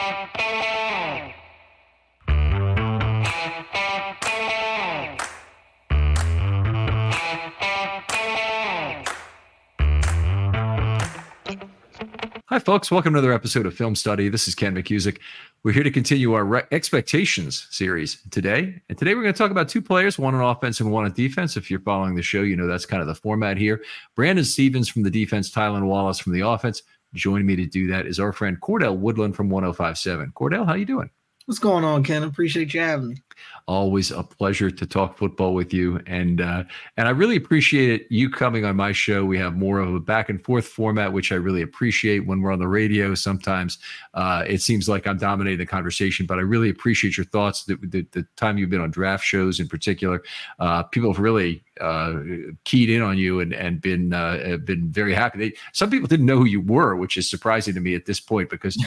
Hi, folks. Welcome to another episode of Film Study. This is Ken McCusick. We're here to continue our expectations series today. And today we're going to talk about two players, one on offense and one on defense. If you're following the show, you know that's kind of the format here. Brandon Stevens from the defense, Tylan Wallace from the offense. Joining me to do that is our friend Cordell Woodland from 105.7. Cordell, how you doing? What's going on, Ken? Appreciate you having me. Always a pleasure to talk football with you. And I really appreciate you coming on my show. We have more of a back and forth format, which I really appreciate when we're on the radio. Sometimes it seems like I'm dominating the conversation, but I really appreciate your thoughts. The time you've been on draft shows in particular, people have really keyed in on you and been very happy. Some people didn't know who you were, which is surprising to me at this point because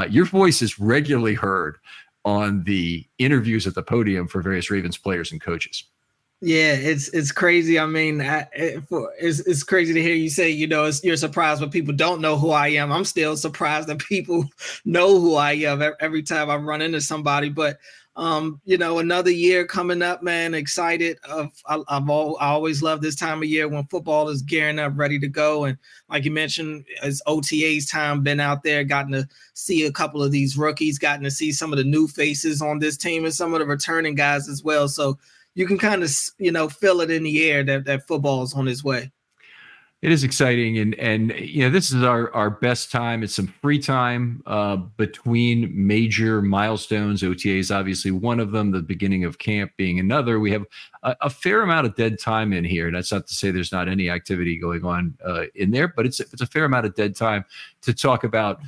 your voice is regularly heard on the interviews at the podium for various Ravens players and coaches. Yeah, it's crazy. I mean, it's crazy to hear you say, you're surprised when people don't know who I am. I'm still surprised that people know who I am every time I run into somebody. But, another year coming up, man, excited. I always love this time of year when football is gearing up, ready to go. And like you mentioned, it's OTA's time, been out there, gotten to see a couple of these rookies, gotten to see some of the new faces on this team and some of the returning guys as well. So you can kind of, feel it in the air that football is on its way. It is exciting. And this is our best time. It's some free time between major milestones. OTA is obviously one of them, the beginning of camp being another. We have a fair amount of dead time in here. That's not to say there's not any activity going on in there, but it's a fair amount of dead time to talk about,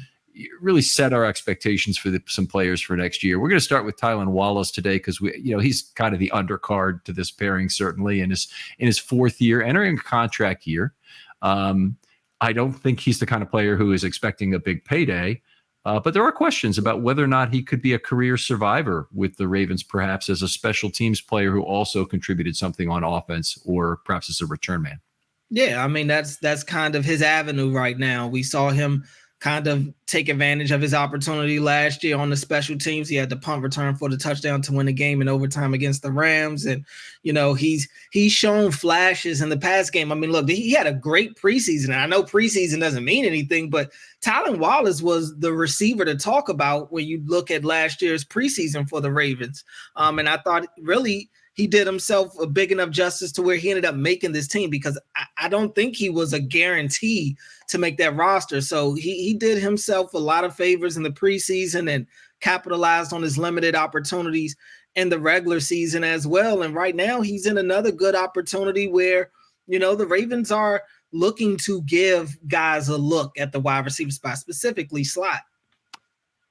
really set our expectations for some players for next year. We're going to start with Tylan Wallace today because he's kind of the undercard to this pairing, certainly in his fourth year, entering a contract year. I don't think he's the kind of player who is expecting a big payday, but there are questions about whether or not he could be a career survivor with the Ravens, perhaps as a special teams player who also contributed something on offense, or perhaps as a return man. Yeah, I mean, that's kind of his avenue right now. We saw him kind of take advantage of his opportunity last year on the special teams. He had the punt return for the touchdown to win the game in overtime against the Rams. And, he's shown flashes in the pass game. I mean, look, he had a great preseason. And I know preseason doesn't mean anything, but Tylan Wallace was the receiver to talk about when you look at last year's preseason for the Ravens. And I thought really he did himself a big enough justice to where he ended up making this team, because I don't think he was a guarantee to make that roster. So he did himself a lot of favors in the preseason and capitalized on his limited opportunities in the regular season as well. And right now he's in another good opportunity where, the Ravens are looking to give guys a look at the wide receiver spot, specifically slot.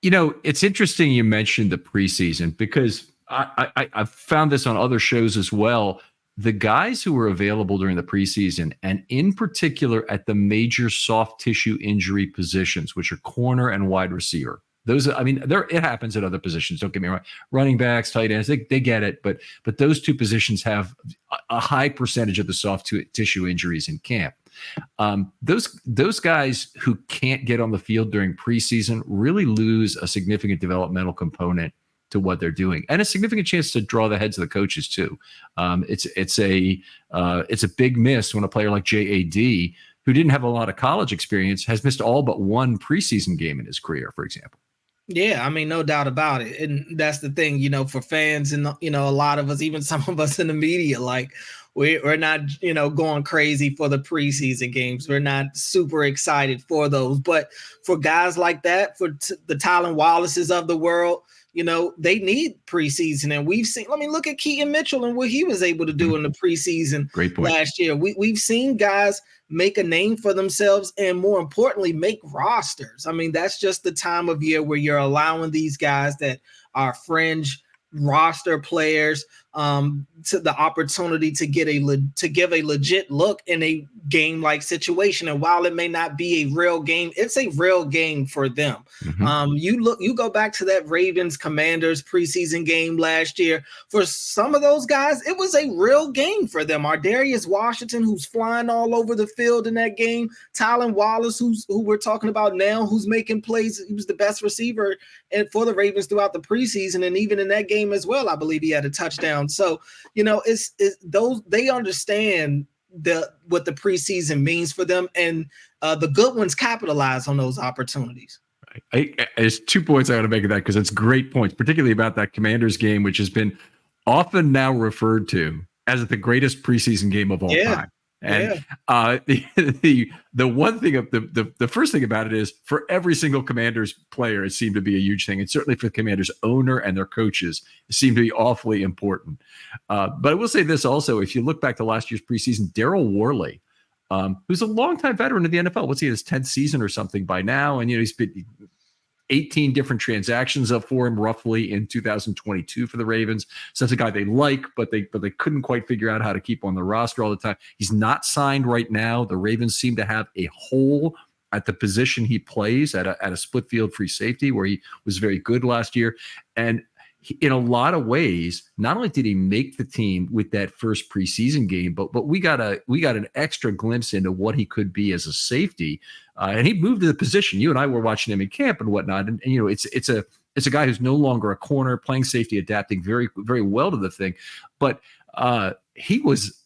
It's interesting you mentioned the preseason, because I've found this on other shows as well. The guys who were available during the preseason, and in particular at the major soft tissue injury positions, which are corner and wide receiver. It happens at other positions. Don't get me wrong. Running backs, tight ends, they get it. But those two positions have a high percentage of the soft tissue injuries in camp. Those guys who can't get on the field during preseason really lose a significant developmental component to what they're doing, and a significant chance to draw the heads of the coaches too. It's a big miss when a player like JAD, who didn't have a lot of college experience, has missed all but one preseason game in his career, for example. Yeah, I mean, no doubt about it. And that's the thing, for fans and, a lot of us, even some of us in the media, like we're not, going crazy for the preseason games. We're not super excited for those. But for guys like that, for the Tylan Wallaces of the world, they need preseason. And we've seen, look at Keaton Mitchell and what he was able to do in the preseason last year. We've seen guys make a name for themselves and, more importantly, make rosters. I mean, that's just the time of year where you're allowing these guys that are fringe roster players to the opportunity to give a legit look in a game like situation. And while it may not be a real game, it's a real game for them. Mm-hmm. You go back to that Ravens Commanders preseason game last year. For some of those guys, it was a real game for them. Darius Washington, who's flying all over the field in that game, Tylan Wallace, who we're talking about now, who's making plays. He was the best receiver for the Ravens throughout the preseason, and even in that game as well, I believe he had a touchdown. So, it's those, they understand what the preseason means for them, and the good ones capitalize on those opportunities. There's 2 points I want to make of that, because it's great points, particularly about that Commanders game, which has been often now referred to as the greatest preseason game of all time. And the one thing of the first thing about it is, for every single Commanders player, it seemed to be a huge thing, and certainly for the Commanders owner and their coaches, it seemed to be awfully important. But I will say this also: if you look back to last year's preseason, Daryl Worley, who's a longtime veteran of the NFL, what's he, his 10th season or something by now, and he's been 18 different transactions up for him roughly in 2022 for the Ravens. So that's a guy they like, but they couldn't quite figure out how to keep on the roster all the time. He's not signed right now. The Ravens seem to have a hole at the position he plays at a split field free safety, where he was very good last year. And in a lot of ways, not only did he make the team with that first preseason game, but we got an extra glimpse into what he could be as a safety. And he moved to the position. You and I were watching him in camp and whatnot. And it's a guy who's no longer a corner, playing safety, adapting very, very well to the thing. But he was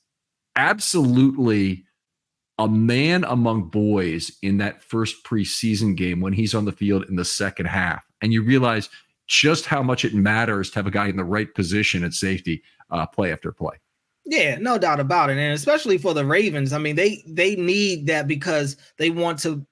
absolutely a man among boys in that first preseason game when he's on the field in the second half. And you realize just how much it matters to have a guy in the right position at safety, play after play. Yeah, no doubt about it. And especially for the Ravens, I mean, they need that, because they want to,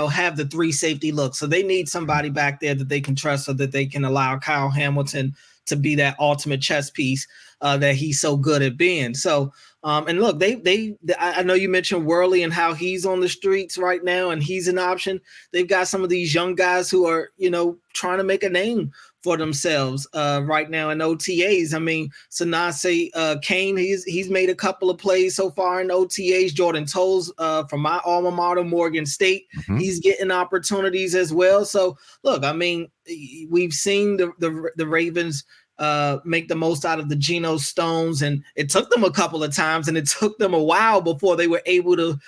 have the 3 safety look. So they need somebody back there that they can trust, so that they can allow Kyle Hamilton to be that ultimate chess piece that he's so good at being. So, and look, I know you mentioned Worley and how he's on the streets right now and he's an option. They've got some of these young guys who are, trying to make a name for themselves right now in OTAs. I mean, Sanase Kane, he's made a couple of plays so far in OTAs. Jordan Tolles from my alma mater, Morgan State, he's getting opportunities as well. So look, I mean, we've seen the Ravens make the most out of the Geno Stones, and it took them a couple of times, and it took them a while before they were able to,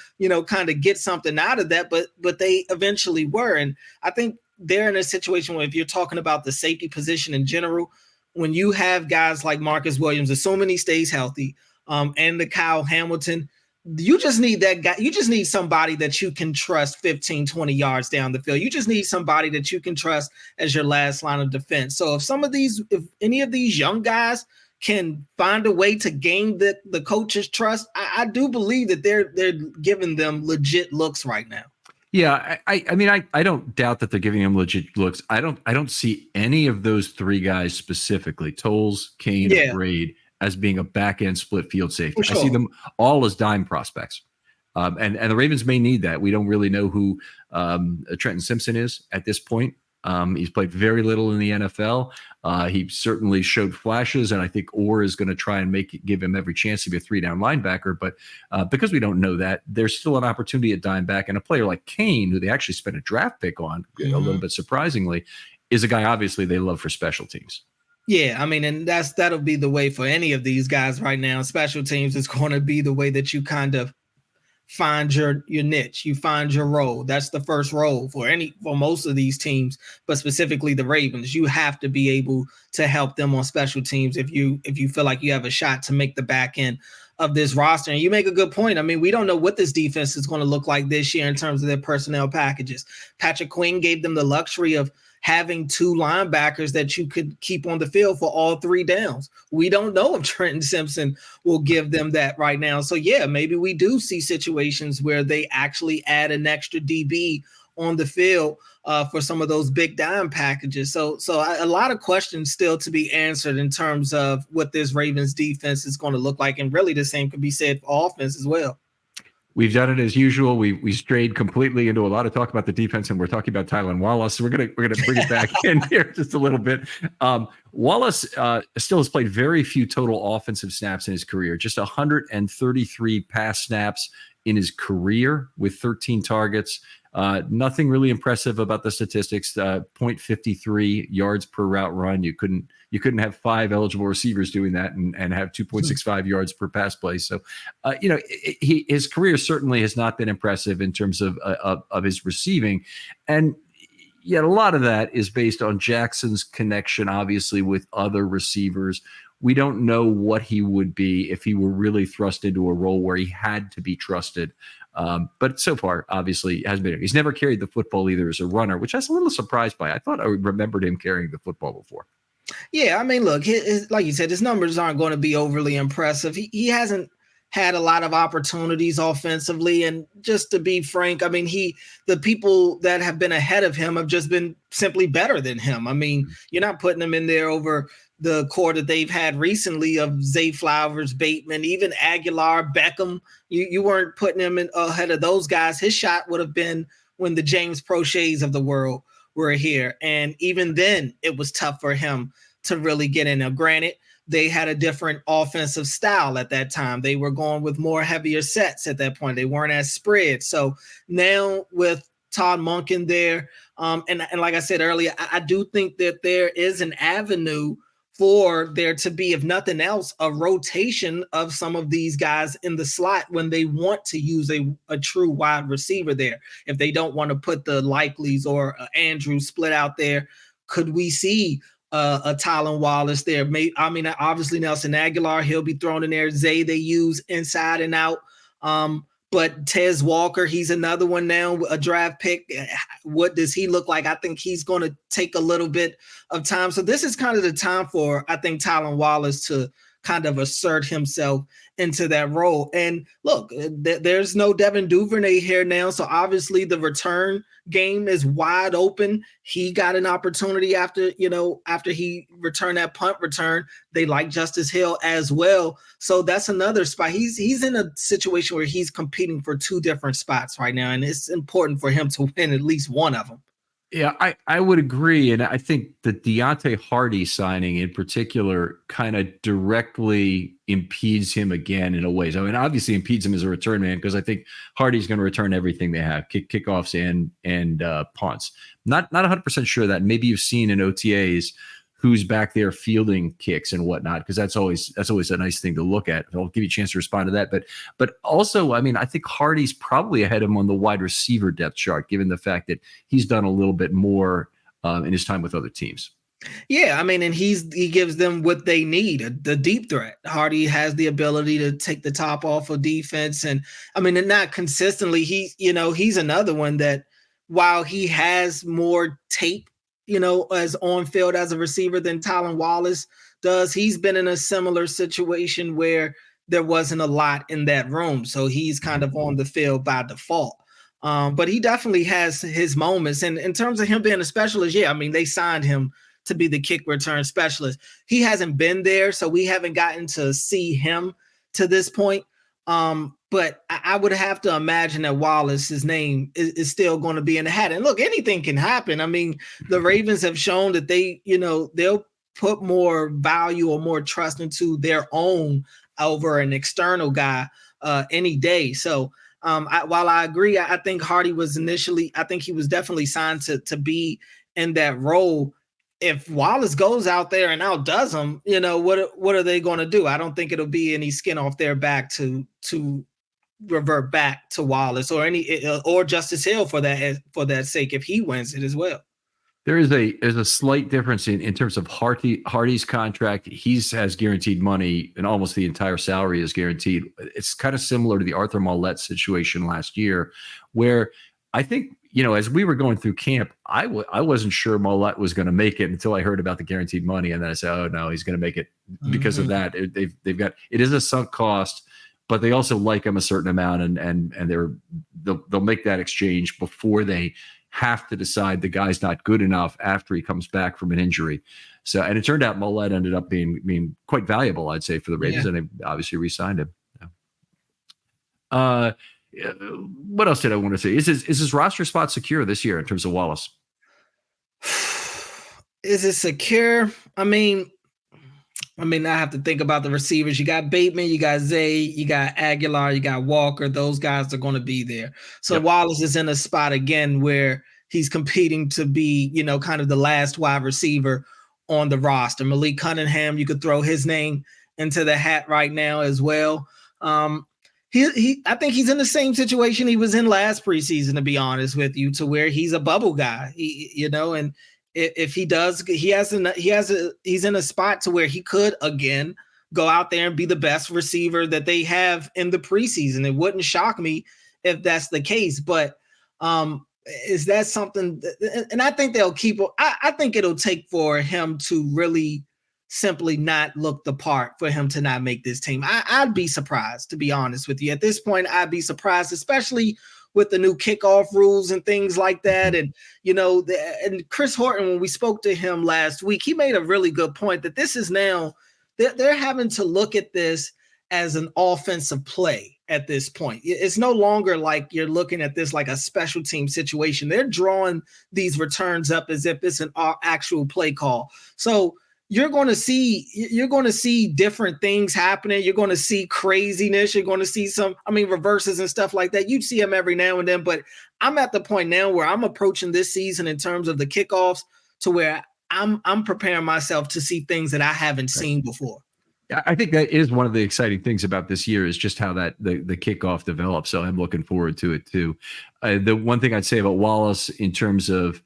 kind of get something out of that, but they eventually were. And I think they're in a situation where, if you're talking about the safety position in general, when you have guys like Marcus Williams, assuming he stays healthy, and the Kyle Hamilton, you just need that guy. You just need somebody that you can trust 15, 20 yards down the field. You just need somebody that you can trust as your last line of defense. So if any of these young guys can find a way to gain the coach's trust, I do believe that they're giving them legit looks right now. Yeah, I mean, I don't doubt that they're giving him legit looks. I don't see any of those 3 guys specifically, Tolles, Kane, and Braid, as being a back-end split field safety. Sure. I see them all as dime prospects. And the Ravens may need that. We don't really know who Trenton Simpson is at this point. He's played very little in the NFL. He certainly showed flashes, and I think Orr is going to try and give him every chance to be a 3-down linebacker. But because we don't know that, there's still an opportunity at dime back. And a player like Kane, who they actually spent a draft pick on, a little bit surprisingly, is a guy obviously they love for special teams. Yeah, I mean, and that'll be the way for any of these guys right now. Special teams is going to be the way that you kind of find your niche, you find your role. That's the first role for most of these teams, but specifically the Ravens. You have to be able to help them on special teams if you feel like you have a shot to make the back end of this roster. And you make a good point. I mean, we don't know what this defense is going to look like this year in terms of their personnel packages. Patrick Queen gave them the luxury of having 2 linebackers that you could keep on the field for all 3 downs. We don't know if Trenton Simpson will give them that right now. So yeah, maybe we do see situations where they actually add an extra DB on the field for some of those big dime packages. So a lot of questions still to be answered in terms of what this Ravens defense is going to look like. And really the same could be said for offense as well. We've done it as usual. We strayed completely into a lot of talk about the defense, and we're talking about Tylan Wallace. So we're gonna bring it back in here just a little bit. Wallace still has played very few total offensive snaps in his career, just 133 pass snaps in his career with 13 targets. Nothing really impressive about the statistics. 0.53 yards per route run. You couldn't have 5 eligible receivers doing that and have 2.65 yards per pass play. So, his career certainly has not been impressive in terms of his receiving, and yet a lot of that is based on Jackson's connection, obviously, with other receivers. We don't know what he would be if he were really thrust into a role where he had to be trusted. But so far, obviously, hasn't been. He's never carried the football either as a runner, which I was a little surprised by. I thought I remembered him carrying the football before. Yeah, I mean, look, like you said, his numbers aren't going to be overly impressive. He hasn't had a lot of opportunities offensively, and just to be frank, I mean, the people that have been ahead of him have just been simply better than him. I mean, you're not putting him in there over the core that they've had recently of Zay Flowers, Bateman, even Aguilar, Beckham. You weren't putting him in ahead of those guys. His shot would have been when the James Proches of the world were here. And even then, it was tough for him to really get in. Now, granted, they had a different offensive style at that time. They were going with more heavier sets at that point. They weren't as spread. So now with Todd Monken there, and like I said earlier, I do think that there is an avenue for there to be, if nothing else, a rotation of some of these guys in the slot when they want to use a true wide receiver there. If they don't want to put the Likeleys or Andrew split out there, could we see a Tylan Wallace there? Obviously Nelson Aguilar, he'll be thrown in there. Zay, they use inside and out. But Tez Walker, he's another one now, a draft pick. What does he look like? I think he's going to take a little bit of time. So this is kind of the time for, I think, Tylan Wallace to kind of assert himself into that role. And look, there's no Devin Duvernay here now. So obviously the return game is wide open. He got an opportunity after he returned that punt return. They like Justice Hill as well. So that's another spot. He's in a situation where he's competing for 2 different spots right now. And it's important for him to win at least one of them. Yeah, I would agree. And I think the Deontay Hardy signing in particular kind of directly impedes him again in a way. So, I mean, obviously impedes him as a return man, because I think Hardy's going to return everything they have, kickoffs and punts. Not 100% sure that. Maybe you've seen in OTAs who's back there fielding kicks and whatnot, because that's always a nice thing to look at. I'll give you a chance to respond to that. But also, I mean, I think Hardy's probably ahead of him on the wide receiver depth chart, given the fact that he's done a little bit more in his time with other teams. Yeah, I mean, and he gives them what they need, the deep threat. Hardy has the ability to take the top off of defense. And I mean, and not consistently, he's another one that while he has more tape, as on field as a receiver than Tylan Wallace does, he's been in a similar situation where there wasn't a lot in that room. So he's kind of on the field by default. But he definitely has his moments. And in terms of him being a specialist, yeah, I mean, they signed him to be the kick return specialist. He hasn't been there, so we haven't gotten to see him to this point. But I would have to imagine that Wallace's name is still going to be in the hat. And look, anything can happen. I mean, the Ravens have shown that they'll put more value or more trust into their own over an external guy any day. So while I agree, I think Hardy was he was definitely signed to be in that role. If Wallace goes out there and outdoes them, what are they going to do? I don't think it'll be any skin off their back to revert back to Wallace or Justice Hill for that sake if he wins it as well. There is a slight difference in terms of Hardy's contract. He has guaranteed money, and almost the entire salary is guaranteed. It's kind of similar to the Arthur Maulet situation last year, where I think, as we were going through camp, I wasn't sure Maulet was going to make it until I heard about the guaranteed money, and then I said, "Oh no, he's going to make it because of that." They've got, it is a sunk cost, but they also like him a certain amount, and they'll make that exchange before they have to decide the guy's not good enough after he comes back from an injury. So, and it turned out Maulet ended up being quite valuable, I'd say, for the Ravens, and they obviously re-signed him. what else did I want to say? Is his roster spot secure this year in terms of Wallace? Is it secure? I have to think about the receivers. You got Bateman, you got Zay, you got Aguilar, you got Walker. Those guys are going to be there. So Wallace is in a spot again where he's competing to be, kind of the last wide receiver on the roster. Malik Cunningham, you could throw his name into the hat right now as well. I think he's in the same situation he was in last preseason, to be honest with you, to where he's a bubble guy, and if he does, he's in a spot to where he could again go out there and be the best receiver that they have in the preseason. It wouldn't shock me if that's the case, but is that something? And I think they'll keep. I think it'll take for him to really simply not look the part for him to not make this team. I'd be surprised, to be honest with you. At this point, I'd be surprised, especially with the new kickoff rules and things like that. And, and Chris Horton, when we spoke to him last week, he made a really good point that this is now, they're having to look at this as an offensive play at this point. It's no longer like you're looking at this like a special team situation. They're drawing these returns up as if it's an actual play call. So you're going to see different things happening. You're going to see craziness. You're going to see reverses and stuff like that. You'd see them every now and then, but I'm at the point now where I'm approaching this season in terms of the kickoffs to where I'm preparing myself to see things that I haven't seen before. I think that is one of the exciting things about this year is just how that the kickoff develops. So I'm looking forward to it too. The one thing I'd say about Wallace in terms of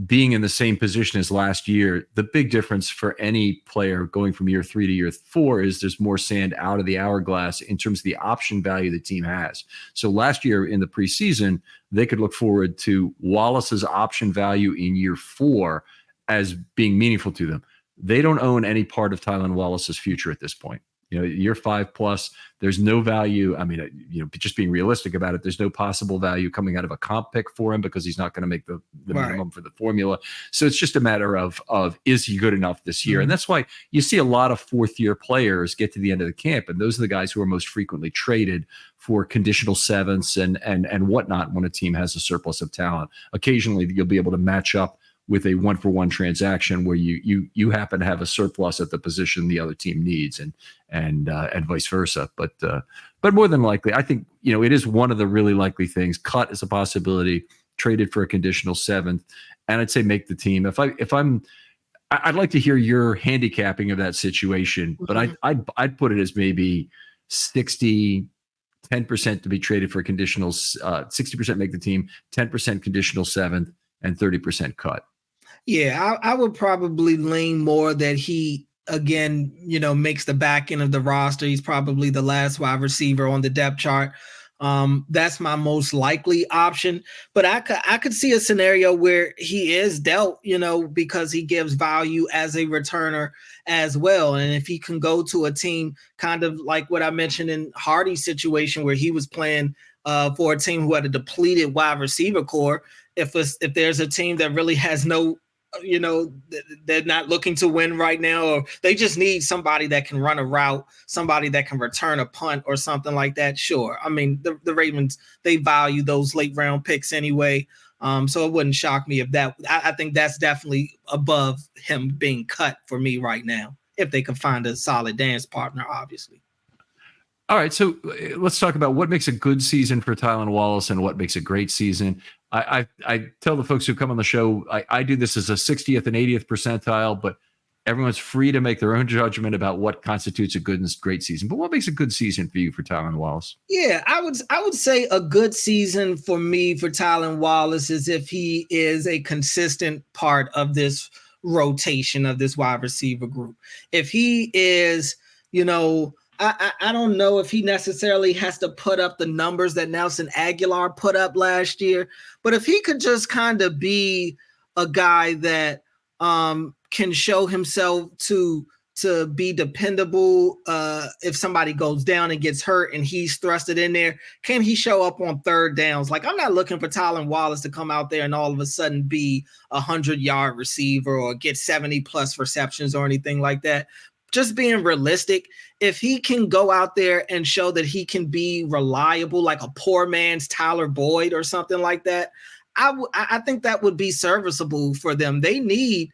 being in the same position as last year, the big difference for any player going from year 3 to year 4 is there's more sand out of the hourglass in terms of the option value the team has. So last year in the preseason, they could look forward to Wallace's option value in year 4 as being meaningful to them. They don't own any part of Tylan Wallace's future at this point. Year 5 plus, there's no value. Just being realistic about it, there's no possible value coming out of a comp pick for him because he's not going to make the minimum for the formula. So it's just a matter of is he good enough this year? Mm-hmm. And that's why you see a lot of 4th-year players get to the end of the camp, and those are the guys who are most frequently traded for conditional sevenths and whatnot when a team has a surplus of talent. Occasionally, you'll be able to match up with a 1-for-1 transaction where you happen to have a surplus at the position the other team needs and vice versa. But more than likely, I think, it is one of the really likely things. Cut is a possibility, traded for a conditional 7th, and I'd say make the team. I'd like to hear your handicapping of that situation, but I'd put it as maybe 10% to be traded for conditionals, 60% make the team, 10% conditional 7th, and 30% cut. Yeah, I would probably lean more that he, again, makes the back end of the roster. He's probably the last wide receiver on the depth chart. That's my most likely option. But I could see a scenario where he is dealt, because he gives value as a returner as well. And if he can go to a team kind of like what I mentioned in Hardy's situation where he was playing for a team who had a depleted wide receiver core, if there's a team that really has no, they're not looking to win right now, or they just need somebody that can run a route, somebody that can return a punt or something like that. Sure. The Ravens, they value those late round picks anyway. So it wouldn't shock me if that, I think that's definitely above him being cut for me right now, if they can find a solid dance partner, obviously. All right, so let's talk about what makes a good season for Tylan Wallace and what makes a great season. I tell the folks who come on the show, I do this as a 60th and 80th percentile, but everyone's free to make their own judgment about what constitutes a good and great season. But what makes a good season for you for Tylan Wallace? Yeah, I would say a good season for me for Tylan Wallace is if he is a consistent part of this rotation of this wide receiver group. If he is, I don't know if he necessarily has to put up the numbers that Nelson Aguilar put up last year, but if he could just kind of be a guy that can show himself to be dependable if somebody goes down and gets hurt and he's thrusted in there, can he show up on third downs? Like, I'm not looking for Tylan Wallace to come out there and all of a sudden be 100-yard receiver or get 70 plus receptions or anything like that. just being realistic, if he can go out there and show that he can be reliable, like a poor man's Tyler Boyd or something like that, I think that would be serviceable for them. They need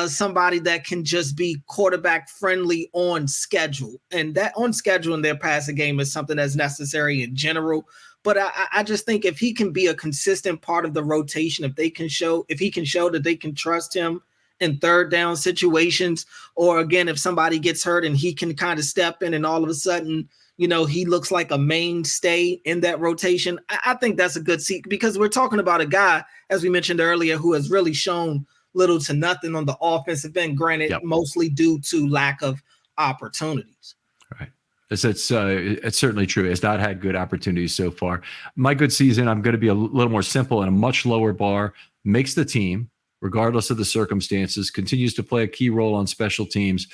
somebody that can just be quarterback friendly on schedule, and that on schedule in their passing game is something that's necessary in general. But I just think if he can be a consistent part of the rotation, if he can show that they can trust him in third down situations, or again, if somebody gets hurt and he can kind of step in and all of a sudden, he looks like a mainstay in that rotation. I think that's a good seat, because we're talking about a guy, as we mentioned earlier, who has really shown little to nothing on the offensive end, granted, mostly due to lack of opportunities. Right. It's certainly true. It's not had good opportunities so far. My good season, I'm going to be a little more simple and a much lower bar. Makes the team, regardless of the circumstances, continues to play a key role on special teams.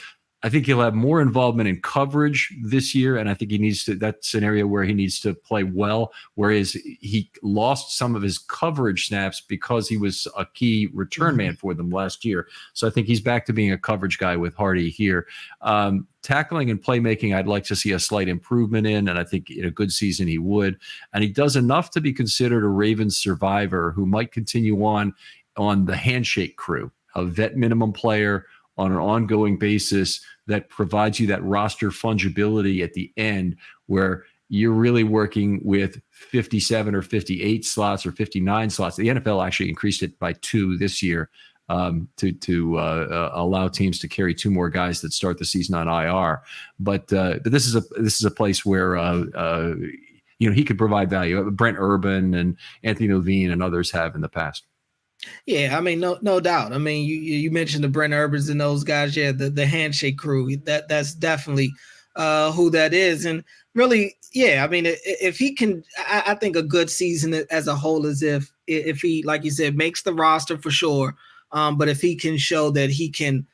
I think he'll have more involvement in coverage this year, and I think he needs to. That's an area where he needs to play well, whereas he lost some of his coverage snaps because he was a key return man for them last year. So I think he's back to being a coverage guy with Hardy here. Tackling and playmaking, I'd like to see a slight improvement in, and I think in a good season he would. And he does enough to be considered a Ravens survivor who might continue on the handshake crew, a vet minimum player on an ongoing basis that provides you that roster fungibility at the end, where you're really working with 57 or 58 slots or 59 slots. The NFL actually increased it by 2 this year to allow teams to carry 2 more guys that start the season on IR. But this is a place where he could provide value. Brent Urban and Anthony Levine and others have in the past. Yeah, I mean, no doubt. I mean, you mentioned the Brent Urbans and those guys. Yeah, the handshake crew. That's definitely who that is. And really, yeah, I mean, if he can, I think a good season as a whole is if he, like you said, makes the roster for sure. But if he can show that he can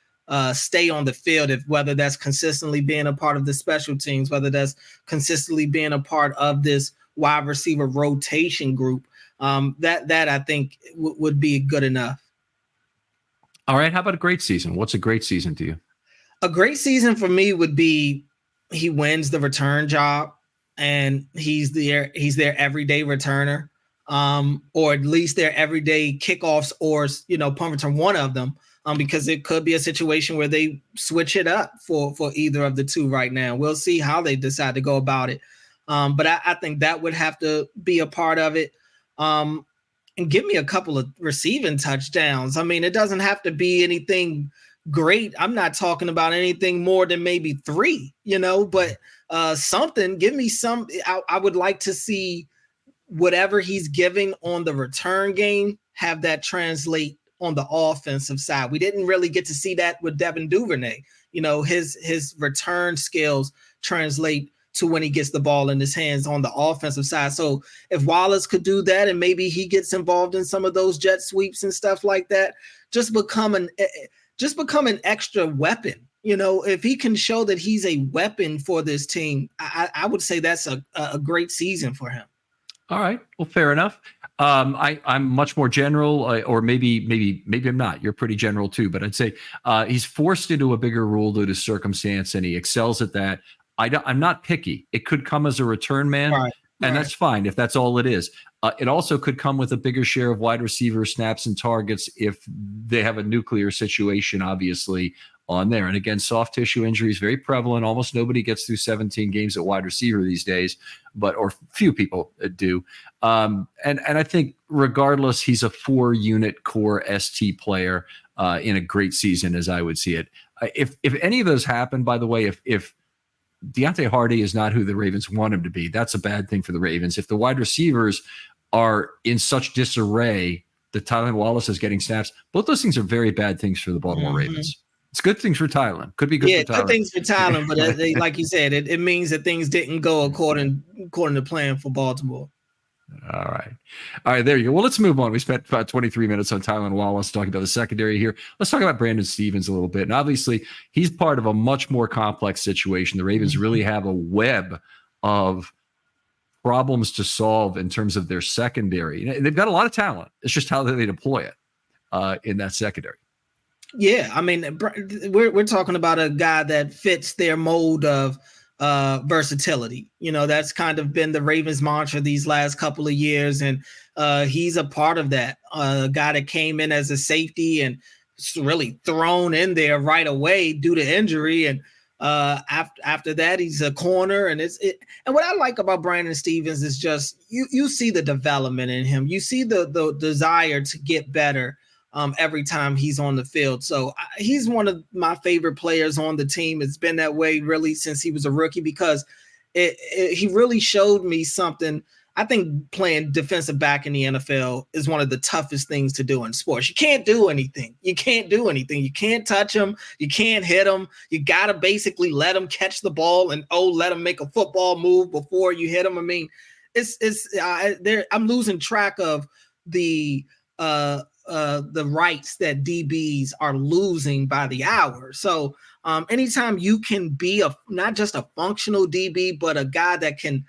stay on the field, whether that's consistently being a part of the special teams, whether that's consistently being a part of this wide receiver rotation group, that I think would be good enough. All right. How about a great season? What's a great season to you? A great season for me would be he wins the return job and he's their everyday returner, or at least their everyday kickoffs or, punt return, one of them, because it could be a situation where they switch it up for either of the two right now. We'll see how they decide to go about it. But I think that would have to be a part of it. And give me a couple of receiving touchdowns. I mean, it doesn't have to be anything great. I'm not talking about anything more than maybe 3, but something. Give me some. I would like to see whatever he's giving on the return game, have that translate on the offensive side. We didn't really get to see that with Devin Duvernay. His return skills translate to when he gets the ball in his hands on the offensive side. So if Wallace could do that, and maybe he gets involved in some of those jet sweeps and stuff like that, just become an extra weapon. If he can show that he's a weapon for this team, I would say that's a great season for him. All right. Well, fair enough. I'm much more general, or maybe I'm not. You're pretty general too, but I'd say he's forced into a bigger role due to circumstance, and he excels at that. I'm not picky. It could come as a return man, and that's fine if that's all it is. It also could come with a bigger share of wide receiver snaps and targets if they have a nuclear situation, obviously, on there. And again, soft tissue injuries, very prevalent. Almost nobody gets through 17 games at wide receiver these days, or few people do. And I think regardless, he's a 4-unit core ST player in a great season, as I would see it. If any of those happen, by the way, if Deontay Hardy is not who the Ravens want him to be, that's a bad thing for the Ravens. If the wide receivers are in such disarray that Tylan Wallace is getting snaps, both those things are very bad things for the Baltimore Ravens. It's good things for Tylan. Could be good for Tylan. Good things for Tylan, but like you said, it means that things didn't go according to plan for Baltimore. All right. There you go. Well, let's move on. We spent about 23 minutes on Tylan Wallace talking about the secondary here. Let's talk about Brandon Stephens a little bit. And obviously, he's part of a much more complex situation. The Ravens really have a web of problems to solve in terms of their secondary. They've got a lot of talent. It's just how they deploy it in that secondary. Yeah, I mean, we're talking about a guy that fits their mold of versatility. That's kind of been the Ravens mantra these last couple of years, and he's a part of that. A guy that came in as a safety and really thrown in there right away due to injury, and after that he's a corner. And and what I like about Brandon Stevens is just you see the development in him. You see the desire to get better every time he's on the field. So he's one of my favorite players on the team. It's been that way really since he was a rookie, because he really showed me something. I think playing defensive back in the NFL is one of the toughest things to do in sports. You can't do anything. You can't touch him. You can't hit him. You got to basically let him catch the ball and let him make a football move before you hit him. I mean, I'm losing track of the rights that DBs are losing by the hour. So anytime you can be not just a functional DB, but a guy that can,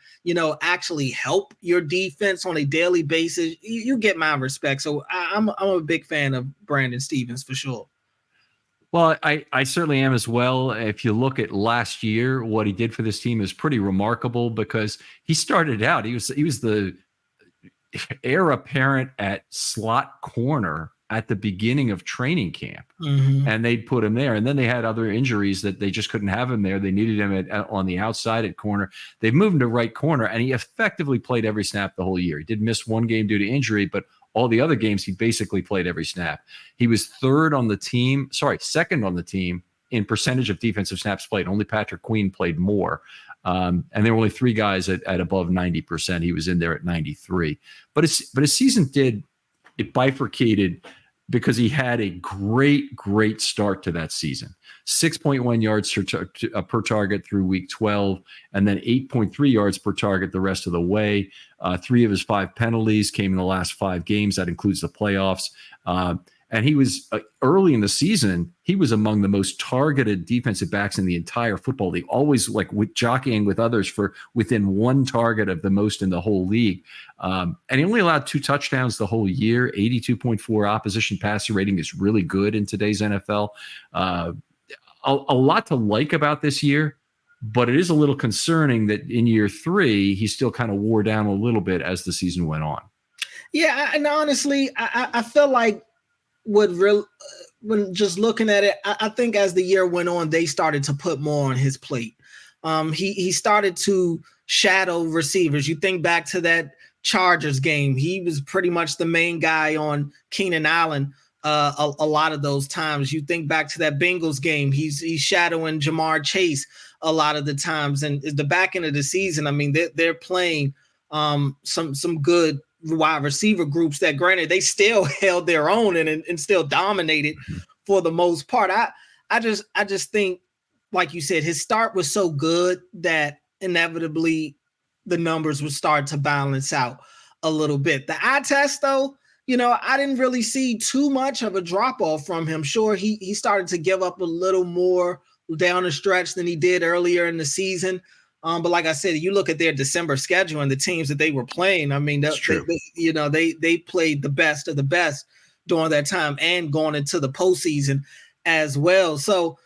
actually help your defense on a daily basis, you get my respect. So I'm a big fan of Brandon Stevens for sure. Well, I certainly am as well. If you look at last year, what he did for this team is pretty remarkable, because he started out, he was the heir apparent at slot corner at the beginning of training camp. Mm-hmm. And they'd put him there. And then they had other injuries that they just couldn't have him there. They needed him on the outside at corner. They moved him to right corner, and he effectively played every snap the whole year. He did miss one game due to injury, but all the other games, he basically played every snap. He was second on the team in percentage of defensive snaps played. Only Patrick Queen played more. And there were only three guys at above 90%. He was in there at 93. But his season it bifurcated because he had a great start to that season. 6.1 yards per target through week 12, and then 8.3 yards per target the rest of the way. 3 of his 5 penalties came in the last 5 games. That includes the playoffs. And he was early in the season, he was among the most targeted defensive backs in the entire football league, always jockeying with others for within 1 target of the most in the whole league. And he only allowed 2 touchdowns the whole year. 82.4 opposition passer rating is really good in today's NFL. A lot to like about this year, but it is a little concerning that in year 3, he still kind of wore down a little bit as the season went on. Yeah, and honestly, I feel like when just looking at it, I think as the year went on, they started to put more on his plate. He started to shadow receivers. You think back to that Chargers game, he was pretty much the main guy on Keenan Allen a lot of those times. You think back to that Bengals game, he's shadowing Jamar Chase a lot of the times. And the back end of the season, I mean, they're playing some good wide receiver groups that, granted, they still held their own and still dominated for the most part. I just think, like you said, his start was so good that inevitably the numbers would start to balance out a little bit. The eye test, though, I didn't really see too much of a drop off from him. Sure, he started to give up a little more down the stretch than he did earlier in the season. But like I said, you look at their December schedule and the teams that they were playing. I mean, they played the best of the best during that time and going into the postseason as well. So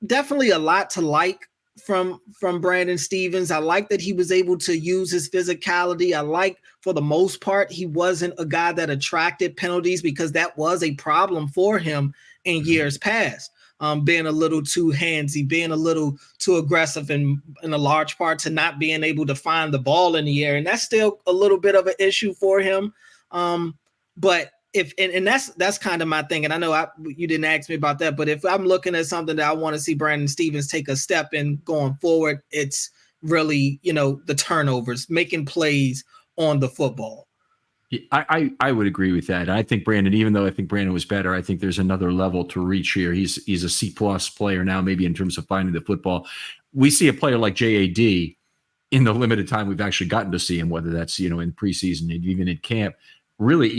definitely a lot to like from Brandon Stevens. I like that he was able to use his physicality. I like, for the most part, he wasn't a guy that attracted penalties, because that was a problem for him in years past. Being a little too handsy, being a little too aggressive, and in a large part to not being able to find the ball in the air. And that's still a little bit of an issue for him. But that's kind of my thing. And I know you didn't ask me about that, but if I'm looking at something that I want to see Brandon Stevens take a step in going forward, it's really, the turnovers, making plays on the football. I would agree with that. I think Brandon, even though I think Brandon was better, I think there's another level to reach here. He's a C+ player now, maybe in terms of finding the football. We see a player like JAD in the limited time we've actually gotten to see him, whether that's, in preseason and even in camp, really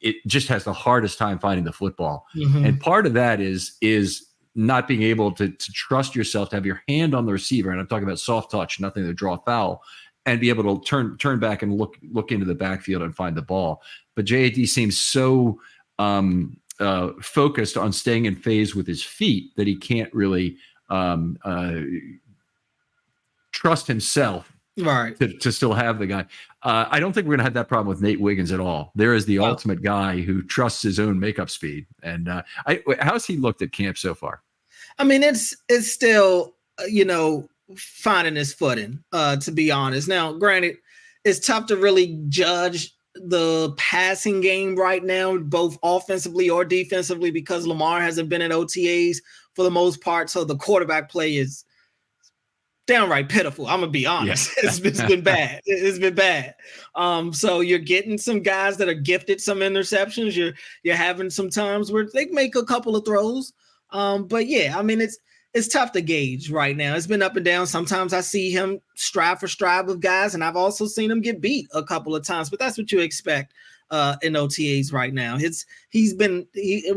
it just has the hardest time finding the football. Mm-hmm. And part of that is not being able to trust yourself, to have your hand on the receiver. And I'm talking about soft touch, nothing to draw foul, and be able to turn back and look into the backfield and find the ball. But JAD seems so focused on staying in phase with his feet that he can't really trust himself Right. to still have the guy. I don't think we're going to have that problem with Nate Wiggins at all. There is the ultimate guy who trusts his own makeup speed. And how's he looked at camp so far? I mean, it's still, finding his footing, to be honest. Now, granted, it's tough to really judge the passing game right now, both offensively or defensively, because Lamar hasn't been in OTAs for the most part. So the quarterback play is downright pitiful. I'm gonna be honest. Yeah. It's been bad. It's been bad. So you're getting some guys that are gifted some interceptions. You're having some times where they make a couple of throws. But yeah, I mean, it's tough to gauge right now. It's been up and down. Sometimes I see him stride for stride with guys, and I've also seen him get beat a couple of times. But that's what you expect in OTAs right now.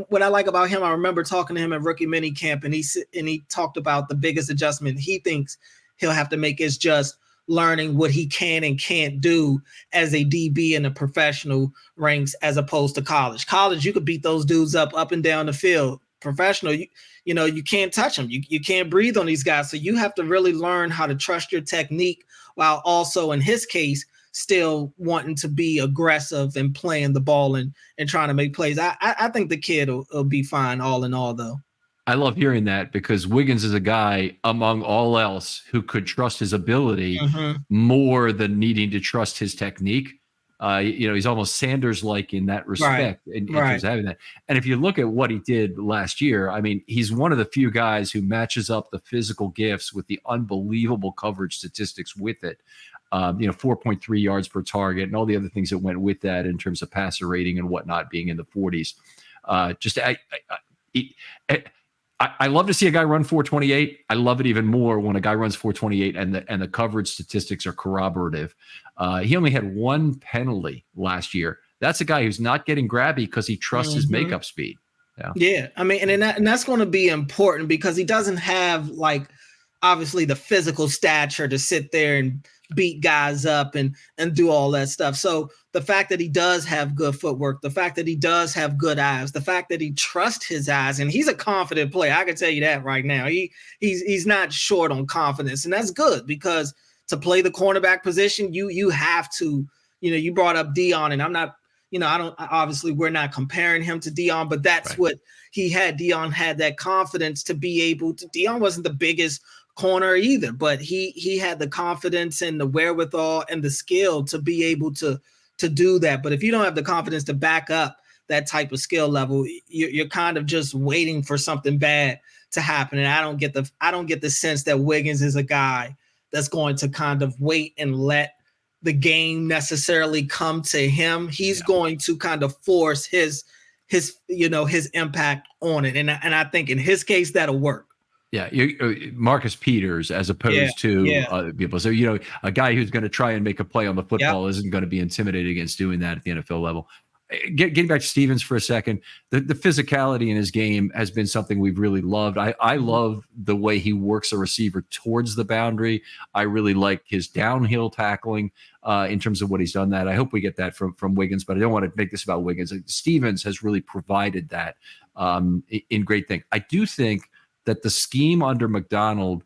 What I like about him, I remember talking to him at rookie mini camp, and he talked about the biggest adjustment he thinks he'll have to make is just learning what he can and can't do as a DB in the professional ranks as opposed to college. College, you could beat those dudes up and down the field. Professional, you can't touch them. You can't breathe on these guys. So you have to really learn how to trust your technique while also, in his case, still wanting to be aggressive and playing the ball and trying to make plays. I think the kid will be fine all in all, though. I love hearing that because Wiggins is a guy, among all else, who could trust his ability more than needing to trust his technique. He's almost Sanders-like in that respect, in terms of having that. And if you look at what he did last year, I mean, he's one of the few guys who matches up the physical gifts with the unbelievable coverage statistics with it. 4.3 yards per target and all the other things that went with that in terms of passer rating and whatnot being in the 40s. I love to see a guy run 4.28. I love it even more when a guy runs 4.28 and the coverage statistics are corroborative. He only had one penalty last year. That's a guy who's not getting grabby because he trusts his makeup speed. Yeah. I mean, and that's going to be important because he doesn't have obviously the physical stature to sit there and beat guys up and do all that stuff. So the fact that he does have good footwork, the fact that he does have good eyes, the fact that he trusts his eyes, and he's a confident player. I can tell you that right now. He's not short on confidence, and that's good because to play the cornerback position, you have to, you brought up Dion, and I'm not, obviously we're not comparing him to Dion, but that's what he had. Dion had that confidence to be able to. Dion wasn't the biggest corner either, but he had the confidence and the wherewithal and the skill to be able to do that. But if you don't have the confidence to back up that type of skill level, you're kind of just waiting for something bad to happen. And I don't get the sense that Wiggins is a guy that's going to kind of wait and let the game necessarily come to him. He's going to kind of force his impact on it. And I think in his case, that'll work. Yeah, Marcus Peters as opposed to other people. So, a guy who's going to try and make a play on the football isn't going to be intimidated against doing that at the NFL level. Getting back to Stevens for a second, the physicality in his game has been something we've really loved. I love the way he works a receiver towards the boundary. I really like his downhill tackling in terms of what he's done that. I hope we get that from Wiggins, but I don't want to make this about Wiggins. Stevens has really provided that in great thing. I do think that the scheme under McDonald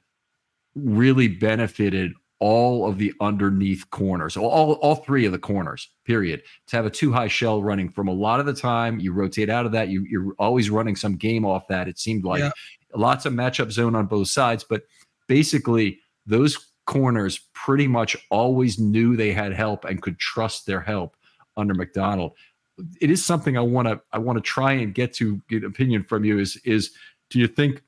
really benefited all of the underneath corners, all three of the corners, period. To have a too high shell running from a lot of the time, you rotate out of that. You're always running some game off that. It seemed like lots of matchup zone on both sides, but basically those corners pretty much always knew they had help and could trust their help under McDonald. It is something I want to try and get an opinion from you is do you think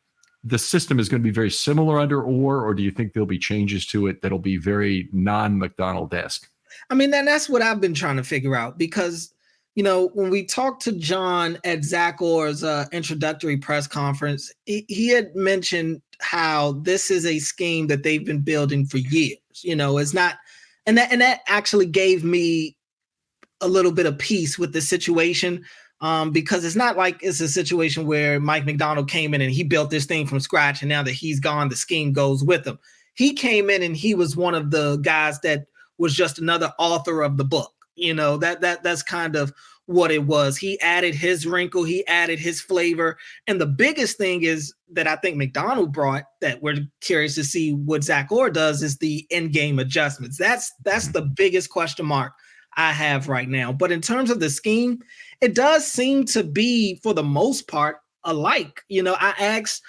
the system is going to be very similar under or do you think there'll be changes to it that'll be very non-McDonald-esque? I mean, that's what I've been trying to figure out because, when we talked to John at Zach Orr's introductory press conference, he had mentioned how this is a scheme that they've been building for years. It's not, and that actually gave me a little bit of peace with the situation. Because it's not like it's a situation where Mike McDonald came in and he built this thing from scratch and now that he's gone, the scheme goes with him. He came in and he was one of the guys that was just another author of the book. That's kind of what it was. He added his wrinkle, he added his flavor. And the biggest thing is that I think McDonald brought, that we're curious to see what Zach Orr does, is the in-game adjustments. That's the biggest question mark I have right now. But in terms of the scheme, it does seem to be, for the most part, alike. I asked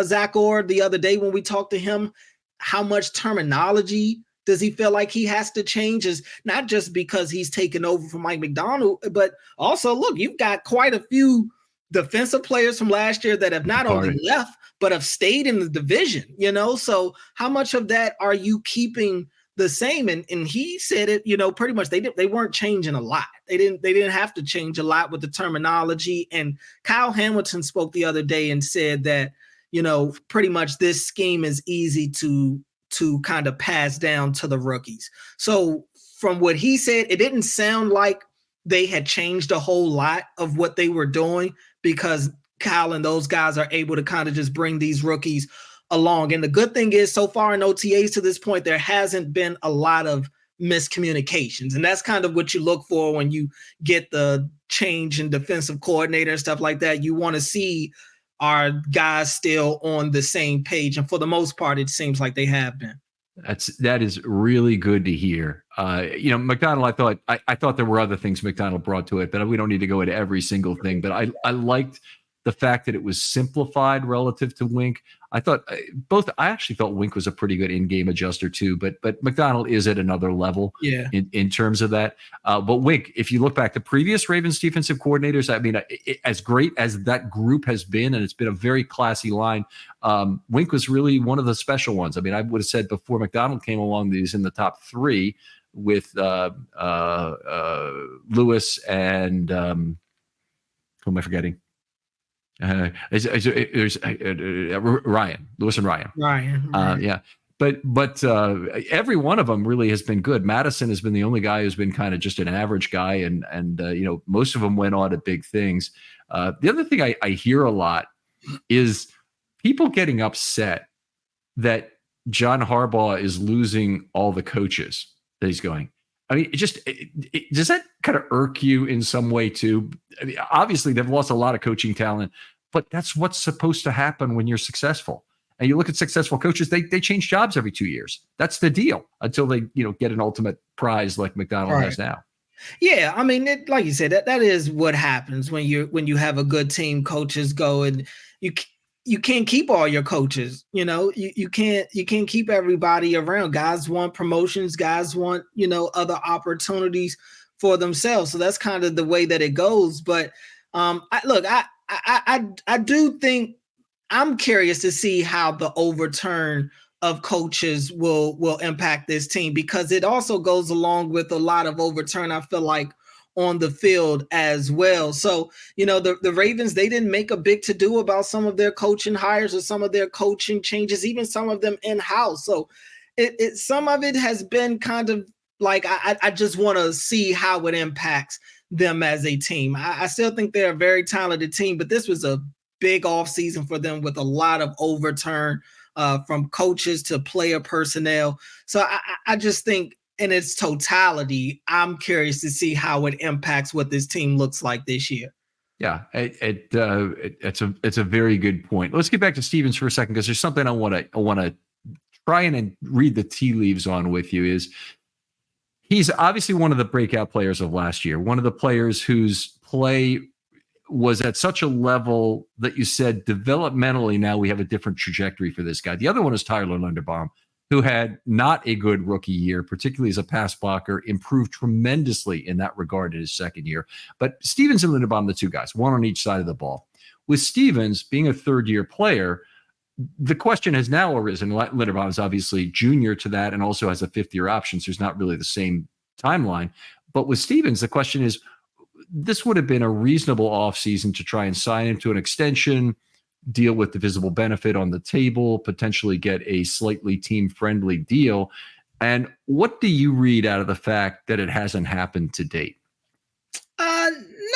Zach Orr the other day when we talked to him, how much terminology does he feel like he has to change? Is not just because he's taken over from Mike McDonald, but also, look, you've got quite a few defensive players from last year that have not only left, but have stayed in the division, So how much of that are you keeping the same? And he said it, pretty much they weren't changing a lot. They didn't have to change a lot with the terminology. And Kyle Hamilton spoke the other day and said that, pretty much this scheme is easy to kind of pass down to the rookies. So from what he said, it didn't sound like they had changed a whole lot of what they were doing, because Kyle and those guys are able to kind of just bring these rookies along. And the good thing is, so far in OTAs to this point, there hasn't been a lot of miscommunications. And that's kind of what you look for when you get the change in defensive coordinator and stuff like that. You want to see, are guys still on the same page? And for the most part, it seems like they have been. That is really good to hear. McDonald, I thought there were other things McDonald brought to it, but we don't need to go into every single thing. But I liked the fact that it was simplified relative to Wink. I actually thought Wink was a pretty good in-game adjuster too, but McDonald is at another level in terms of that. But Wink, if you look back to previous Ravens defensive coordinators, I mean, as great as that group has been, and it's been a very classy line, Wink was really one of the special ones. I mean, I would have said before McDonald came along that he's in the top three with Lewis and who am I forgetting? There's Ryan, Lewis and Ryan. Right. But every one of them really has been good. Madison has been the only guy who's been kind of just an average guy, and most of them went on to big things. The other thing I hear a lot is people getting upset that John Harbaugh is losing all the coaches that he's going. I mean, does that kind of irk you in some way too? I mean, obviously they've lost a lot of coaching talent, but that's what's supposed to happen when you're successful. And you look at successful coaches, they change jobs every 2 years. That's the deal until they, get an ultimate prize like McDonald has now. Yeah, I mean, like you said, that is what happens when you have a good team. Coaches go, and you can't keep all your coaches. You can't keep everybody around. Guys want promotions. Guys want other opportunities for themselves. So that's kind of the way that it goes. But I do think, I'm curious to see how the overturn of coaches will impact this team, because it also goes along with a lot of overturn, I feel like, on the field as well. So, the Ravens, they didn't make a big to-do about some of their coaching hires or some of their coaching changes, even some of them in-house. So some of it has been kind of like, I just want to see how it impacts them as a team. I still think they're a very talented team, but this was a big offseason for them with a lot of overturn from coaches to player personnel. So I just think, in its totality, I'm curious to see how it impacts what this team looks like this year. Yeah, it's a very good point. Let's get back to Stevens for a second, because there's something I want to try and read the tea leaves on with you. Is he's obviously one of the breakout players of last year, one of the players whose play was at such a level that you said developmentally now we have a different trajectory for this guy. The other one is Tyler Linderbaum, who had not a good rookie year, particularly as a pass blocker, improved tremendously in that regard in his second year. But Stevens and Linderbaum, the two guys, one on each side of the ball. With Stevens being a third-year player, the question has now arisen. Linderbaum is obviously junior to that and also has a fifth-year option, so there's not really the same timeline. But with Stevens, the question is, this would have been a reasonable offseason to try and sign him to an extension, deal with the visible benefit on the table, potentially get a slightly team-friendly deal. And what do you read out of the fact that it hasn't happened to date?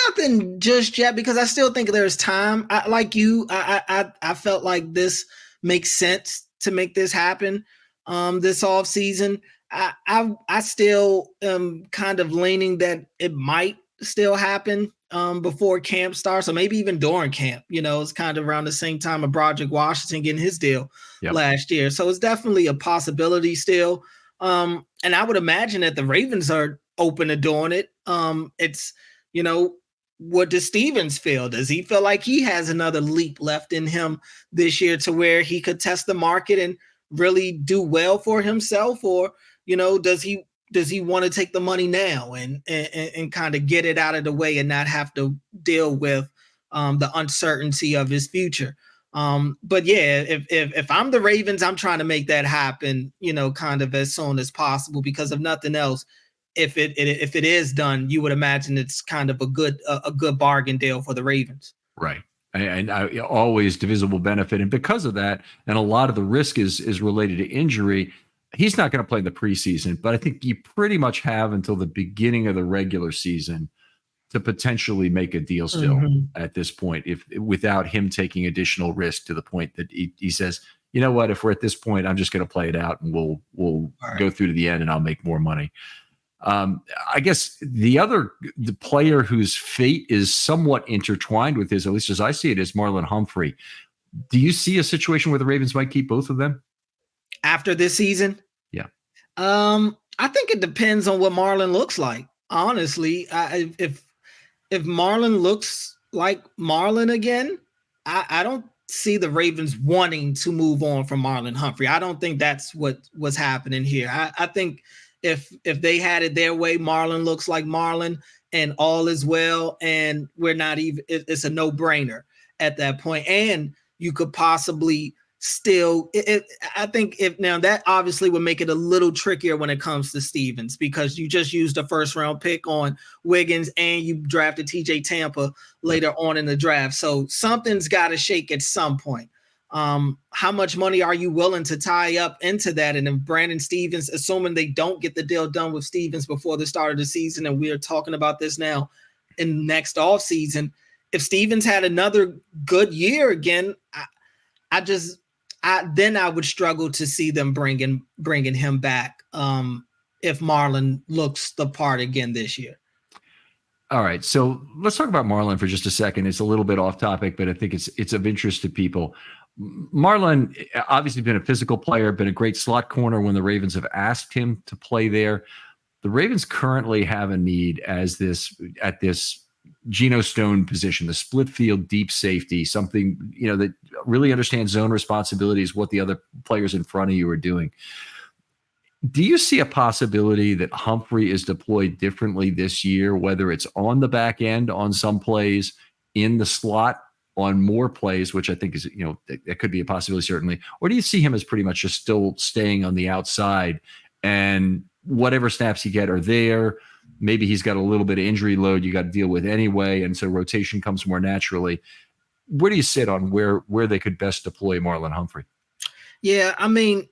Nothing just yet, because I still think there's time. I felt like this makes sense to make this happen this offseason. I still am kind of leaning that it might still happen before camp starts, or maybe even during camp. It's kind of around the same time of Broderick Washington getting his deal last year. So it's definitely a possibility still. And I would imagine that the Ravens are open to doing it. It's, what does Stevens feel? Does he feel like he has another leap left in him this year to where he could test the market and really do well for himself? Or, does he want to take the money now and kind of get it out of the way and not have to deal with the uncertainty of his future? But yeah, if I'm the Ravens, I'm trying to make that happen, kind of as soon as possible, because if nothing else, if it is done, you would imagine it's kind of a good bargain deal for the Ravens. Right. And always divisible benefit. And because of that, and a lot of the risk is related to injury, he's not going to play in the preseason, but I think you pretty much have until the beginning of the regular season to potentially make a deal still at this point, if without him taking additional risk to the point that he says, you know what, if we're at this point, I'm just going to play it out and we'll go through to the end and I'll make more money. I guess the player whose fate is somewhat intertwined with his, at least as I see it, is Marlon Humphrey. Do you see a situation where the Ravens might keep both of them after this season? Yeah. I think it depends on what Marlon looks like. Honestly, if Marlon looks like Marlon again, I don't see the Ravens wanting to move on from Marlon Humphrey. I don't think that's what was happening here. I think if they had it their way, Marlon looks like Marlon and all is well, and we're not even, it's a no-brainer at that point. And you could possibly still, I think now that obviously would make it a little trickier when it comes to Stevens, because you just used a first round pick on Wiggins and you drafted TJ Tampa later on in the draft. So something's got to shake at some point. How much money are you willing to tie up into that? And if Brandon Stevens, assuming they don't get the deal done with Stevens before the start of the season, and we are talking about this now in next off season, if Stevens had another good year again, then I would struggle to see them bringing him back if Marlon looks the part again this year. All right, so let's talk about Marlon for just a second. It's a little bit off topic, but I think it's of interest to people. Marlon obviously been a physical player, been a great slot corner when the Ravens have asked him to play there. The Ravens currently have a need at this Geno Stone position, the split field deep safety, something that really understands zone responsibilities, what the other players in front of you are doing. Do you see a possibility that Humphrey is deployed differently this year, whether it's on the back end on some plays, in the slot on more plays, which I think is, that could be a possibility certainly, or do you see him as pretty much just still staying on the outside and whatever snaps you get are there? Maybe he's got a little bit of injury load you got to deal with anyway, and so rotation comes more naturally. Where do you sit on where they could best deploy Marlon Humphrey? Yeah, I mean,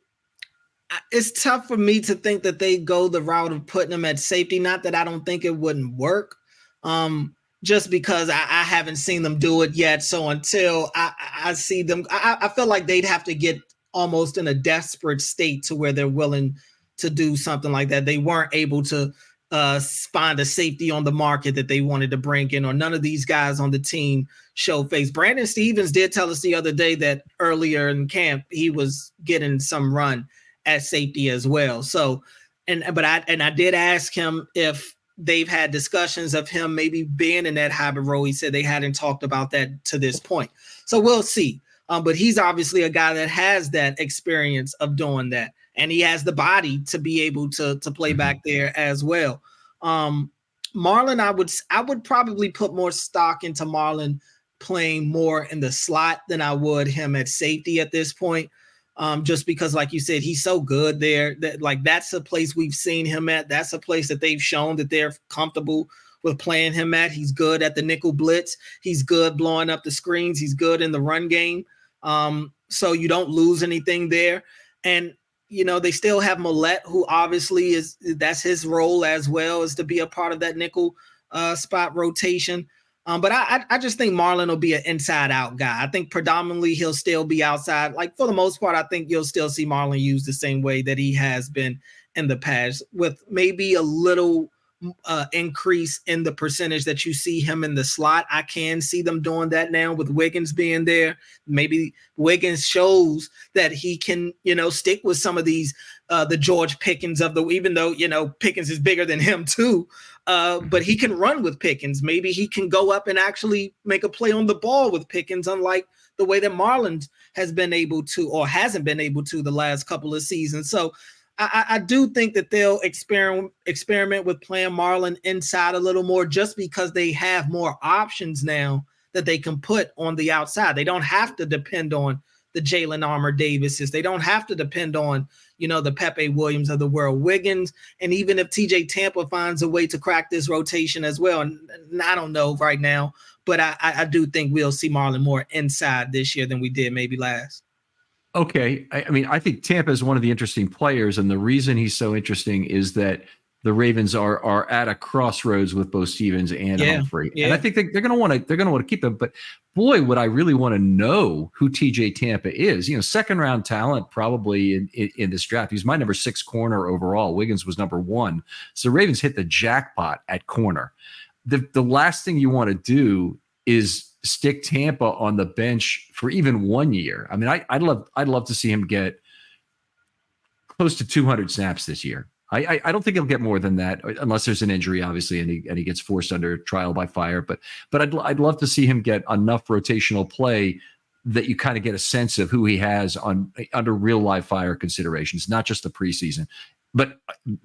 it's tough for me to think that they go the route of putting him at safety. Not that I don't think it wouldn't work, just because I haven't seen them do it yet. So until I see them, I feel like they'd have to get almost in a desperate state to where they're willing to do something like that. They weren't able to find a safety on the market that they wanted to bring in, or none of these guys on the team show face. Brandon Stevens did tell us the other day that earlier in camp he was getting some run at safety as well. So, but I did ask him if they've had discussions of him maybe being in that hybrid role. He said they hadn't talked about that to this point. So we'll see. But he's obviously a guy that has that experience of doing that. And he has the body to be able to play back there as well. Marlon, I would probably put more stock into Marlon playing more in the slot than I would him at safety at this point. Just because, like you said, he's so good there. That's a place we've seen him at. That's a place that they've shown that they're comfortable with playing him at. He's good at the nickel blitz. He's good blowing up the screens. He's good in the run game. So you don't lose anything there. And they still have Millette, who obviously that's his role as well, is to be a part of that nickel spot rotation. But I just think Marlon will be an inside-out guy. I think predominantly he'll still be outside. Like, for the most part, I think you'll still see Marlon used the same way that he has been in the past, with maybe a little increase in the percentage that you see him in the slot. I can see them doing that now with Wiggins being there. Maybe Wiggins shows that he can, stick with some of these, the George Pickens of the, even though, Pickens is bigger than him too. But he can run with Pickens. Maybe he can go up and actually make a play on the ball with Pickens, unlike the way that Marlon has been able to, or hasn't been able to the last couple of seasons. So I do think that they'll experiment with playing Marlon inside a little more, just because they have more options now that they can put on the outside. They don't have to depend on the Jalen Armour Davises. They don't have to depend on, the Pepe Williams of the world, Wiggins. And even if TJ Tampa finds a way to crack this rotation as well, and I don't know right now, but I do think we'll see Marlon more inside this year than we did maybe last. Okay. I think Tampa is one of the interesting players. And the reason he's so interesting is that the Ravens are at a crossroads with both Stevens and Humphrey. Yeah. And I think they're going to want to keep them. But boy, would I really want to know who TJ Tampa is. Second round talent probably in this draft. He's my number 6 corner overall. Wiggins was number 1. So Ravens hit the jackpot at corner. The last thing you want to do is stick Tampa on the bench for even 1 year. I'd love to see him get close to 200 snaps this year. I don't think he'll get more than that unless there's an injury, obviously, and he gets forced under trial by fire. But I'd love to see him get enough rotational play that you kind of get a sense of who he has under real live fire considerations, not just the preseason. But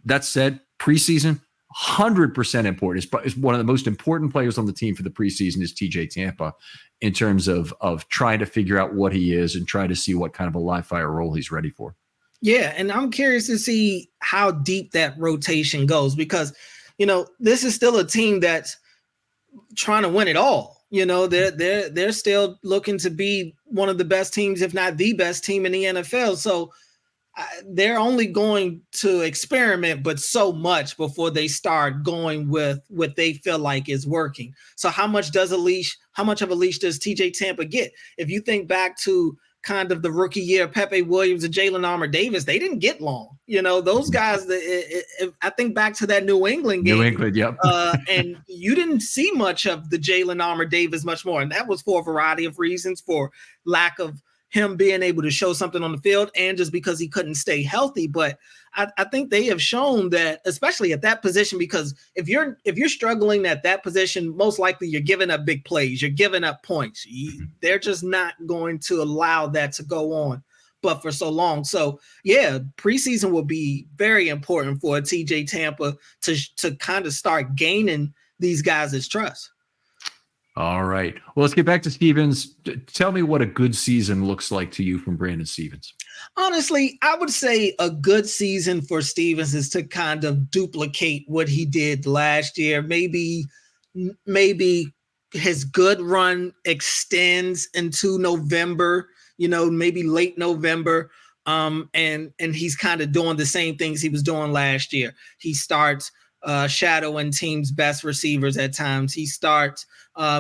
that said, preseason, 100% important. Is one of the most important players on the team for the preseason is TJ Tampa, in terms of trying to figure out what he is and try to see what kind of a live fire role he's ready for. Yeah, and I'm curious to see how deep that rotation goes, because this is still a team that's trying to win it all. They're still looking to be one of the best teams, if not the best team in the NFL. So they're only going to experiment, but so much before they start going with what they feel like is working. So how much of a leash does TJ Tampa get? If you think back to kind of the rookie year, Pepe Williams and Jalen Armour Davis, they didn't get long. Those guys, I think back to that New England game. New England, yep. And you didn't see much of the Jalen Armour Davis much more. And that was for a variety of reasons, for lack of him being able to show something on the field and just because he couldn't stay healthy. But I think they have shown that, especially at that position, because if you're struggling at that position, most likely you're giving up big plays, you're giving up points. They're just not going to allow that to go on, but for so long. So yeah, preseason will be very important for TJ Tampa to kind of start gaining these guys' trust. All right. Well, let's get back to Stevens. Tell me what a good season looks like to you from Brandon Stevens. Honestly, I would say a good season for Stevens is to kind of duplicate what he did last year. Maybe his good run extends into November, maybe late November. And he's kind of doing the same things he was doing last year. He starts shadowing teams' best receivers at times. He starts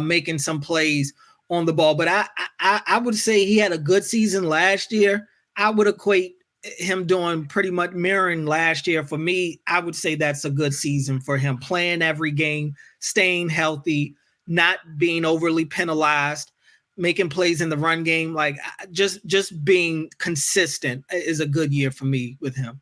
making some plays on the ball. But I would say he had a good season last year. I would equate him doing pretty much mirroring last year. For me, I would say that's a good season for him, playing every game, staying healthy, not being overly penalized, making plays in the run game. Like just being consistent is a good year for me with him.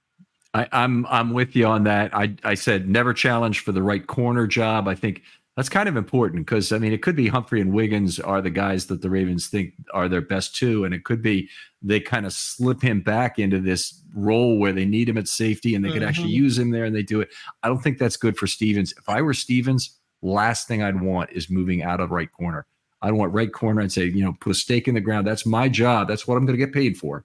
I'm with you on that. I said never challenge for the right corner job. I think that's kind of important because, it could be Humphrey and Wiggins are the guys that the Ravens think are their best two, and it could be they kind of slip him back into this role where they need him at safety and they could actually use him there, and they do it. I don't think that's good for Stevens. If I were Stevens, last thing I'd want is moving out of right corner. I'd want right corner and say, put a stake in the ground. That's my job. That's what I'm going to get paid for.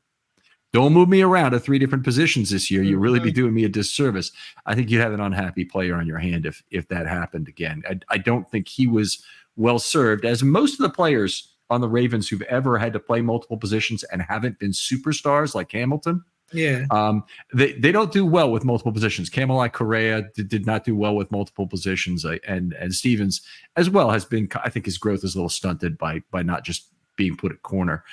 Don't move me around to 3 different positions this year. You'll really be doing me a disservice. I think you'd have an unhappy player on your hand if that happened again. I don't think he was well served, as most of the players on the Ravens who've ever had to play multiple positions and haven't been superstars like Hamilton. Yeah. They don't do well with multiple positions. Camelot Correa did not do well with multiple positions, and Stevens as well has been. I think his growth is a little stunted by not just being put at corner.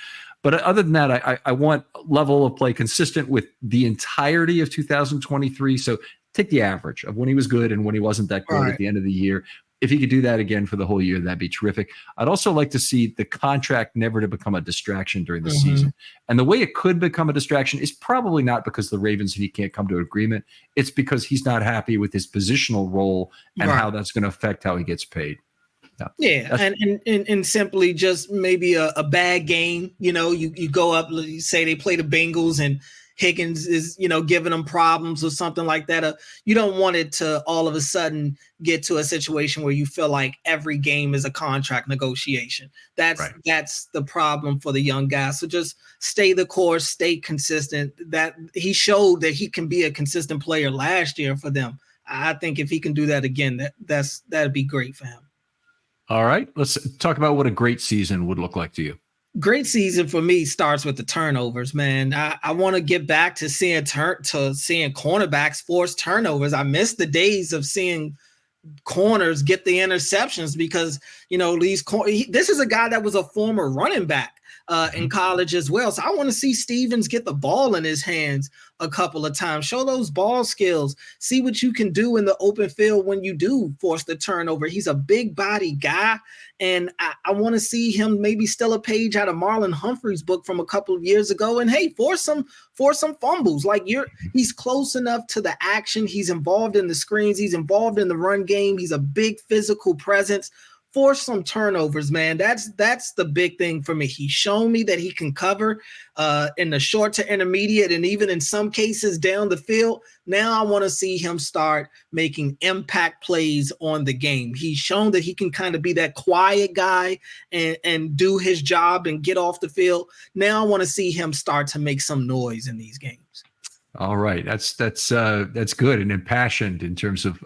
But other than that, I want level of play consistent with the entirety of 2023. So take the average of when he was good and when he wasn't that great at the end of the year. If he could do that again for the whole year, that'd be terrific. I'd also like to see the contract never to become a distraction during the season. And the way it could become a distraction is probably not because the Ravens and he can't come to an agreement. It's because he's not happy with his positional role and how that's going to affect how he gets paid. And simply just maybe a bad game. You go up, you say they play the Bengals and Higgins is, giving them problems or something like that. You don't want it to all of a sudden get to a situation where you feel like every game is a contract negotiation. That's the problem for the young guy. So just stay the course, stay consistent. That he showed that he can be a consistent player last year for them. I think if he can do that again, that'd be great for him. All right, let's talk about what a great season would look like to you. Great season for me starts with the turnovers, man. I want to get back to seeing cornerbacks force turnovers. I miss the days of seeing corners get the interceptions because, this is a guy that was a former running back in college as well. So I want to see Stevens get the ball in his hands a couple of times, show those ball skills, see what you can do in the open field when you do force the turnover. He's a big body guy. And I want to see him maybe steal a page out of Marlon Humphrey's book from a couple of years ago. And hey, force some fumbles. Like he's close enough to the action. He's involved in the screens. He's involved in the run game. He's a big physical presence. Force some turnovers, man. That's the big thing for me. He's shown me that he can cover in the short to intermediate and even in some cases down the field. Now I want to see him start making impact plays on the game. He's shown that he can kind of be that quiet guy and do his job and get off the field. Now I want to see him start to make some noise in these games. All right, that's good and impassioned in terms of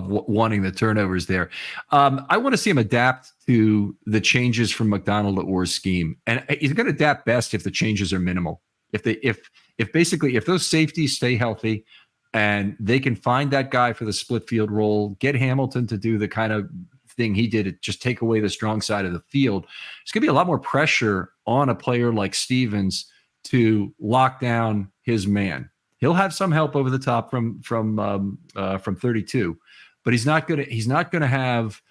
wanting the turnovers there. I want to see him adapt to the changes from McDonald to Orr's scheme, and he's going to adapt best if the changes are minimal. If those safeties stay healthy, and they can find that guy for the split field role, get Hamilton to do the kind of thing he did, just take away the strong side of the field. There's going to be a lot more pressure on a player like Stevens to lock down his man. He'll have some help over the top from 32, but he's not going to have.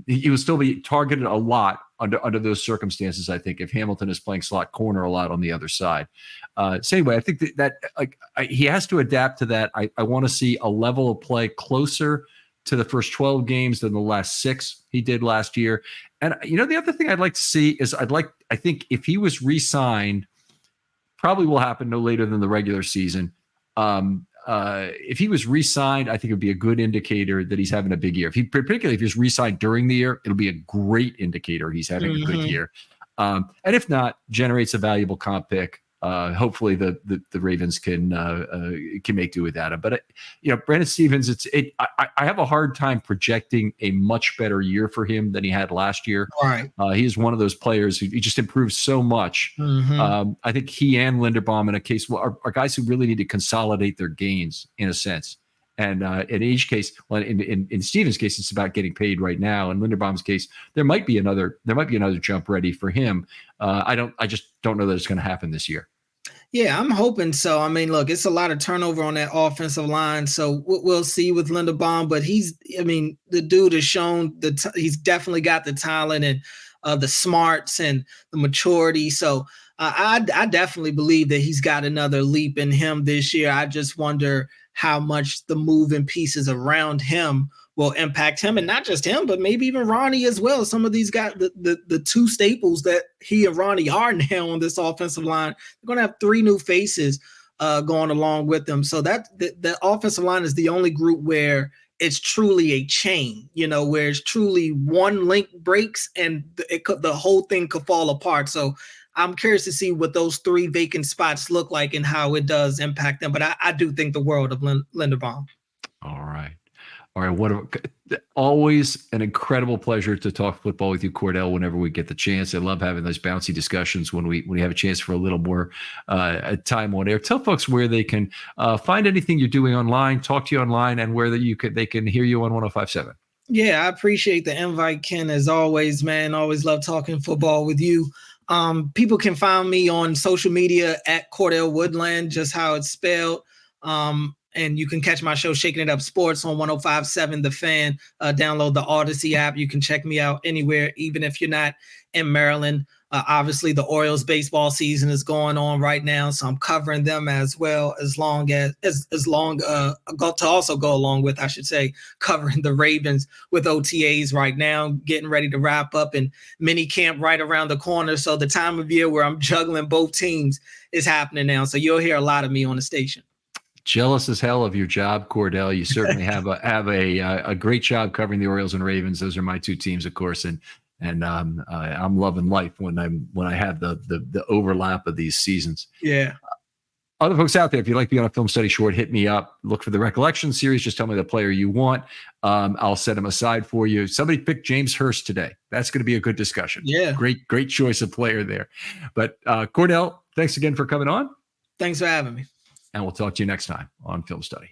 He will still be targeted a lot under those circumstances. I think if Hamilton is playing slot corner a lot on the other side. So anyway, I think he has to adapt to that. I want to see a level of play closer to the first 12 games than the last 6 he did last year. And the other thing I'd like to see is I think if he was re-signed. Probably will happen no later than the regular season. If he was re-signed, I think it would be a good indicator that he's having a big year. Particularly if he's re-signed during the year, it'll be a great indicator he's having a good year. And if not, generates a valuable comp pick. Hopefully the Ravens can make do with that. But Brandon Stevens, I have a hard time projecting a much better year for him than he had last year. Right. He is one of those players who he just improves so much. I think he and Linderbaum in a case are guys who really need to consolidate their gains in a sense. And in each case, well, in Stevens' case, it's about getting paid right now. In Linderbaum's case, there might be another jump ready for him. I just don't know that it's going to happen this year. Yeah, I'm hoping so. I mean, look, it's a lot of turnover on that offensive line, so we'll see with Linderbaum. But the dude has shown he's definitely got the talent and the smarts and the maturity. So I definitely believe that he's got another leap in him this year. I just wonder how much the moving pieces around him will impact him, and not just him, but maybe even Ronnie as well. Some of these guys, the two staples that he and Ronnie are now on this offensive line, they're going to have 3 new faces going along with them. So that the offensive line is the only group where it's truly a chain, where it's truly one link breaks and the whole thing could fall apart. So I'm curious to see what those 3 vacant spots look like and how it does impact them. But I do think the world of Linderbaum. All right. Always an incredible pleasure to talk football with you, Cordell, whenever we get the chance. I love having those bouncy discussions when we have a chance for a little more time on air. Tell folks where they can find anything you're doing online, talk to you online, and where they can hear you on 105.7. Yeah, I appreciate the invite, Ken, as always, man. Always love talking football with you. People can find me on social media at Cordell Woodland, just how it's spelled. And you can catch my show Shaking It Up Sports on 105.7 The Fan. Download the Odyssey app. You can check me out anywhere, even if you're not in Maryland. Obviously, the Orioles baseball season is going on right now, so I'm covering them as well, to also go along with, I should say, covering the Ravens with OTAs right now, getting ready to wrap up, and mini camp right around the corner. So the time of year where I'm juggling both teams is happening now. So you'll hear a lot of me on the station. Jealous as hell of your job, Cordell. You certainly have a great job covering the Orioles and Ravens. Those are my two teams, of course, and I'm loving life when I have the overlap of these seasons. Yeah. Other folks out there, if you'd like to be on a film study short, hit me up. Look for the recollection series. Just tell me the player you want. I'll set him aside for you. Somebody picked James Hurst today. That's going to be a good discussion. Yeah. Great choice of player there. But Cordell, thanks again for coming on. Thanks for having me. And we'll talk to you next time on Film Study.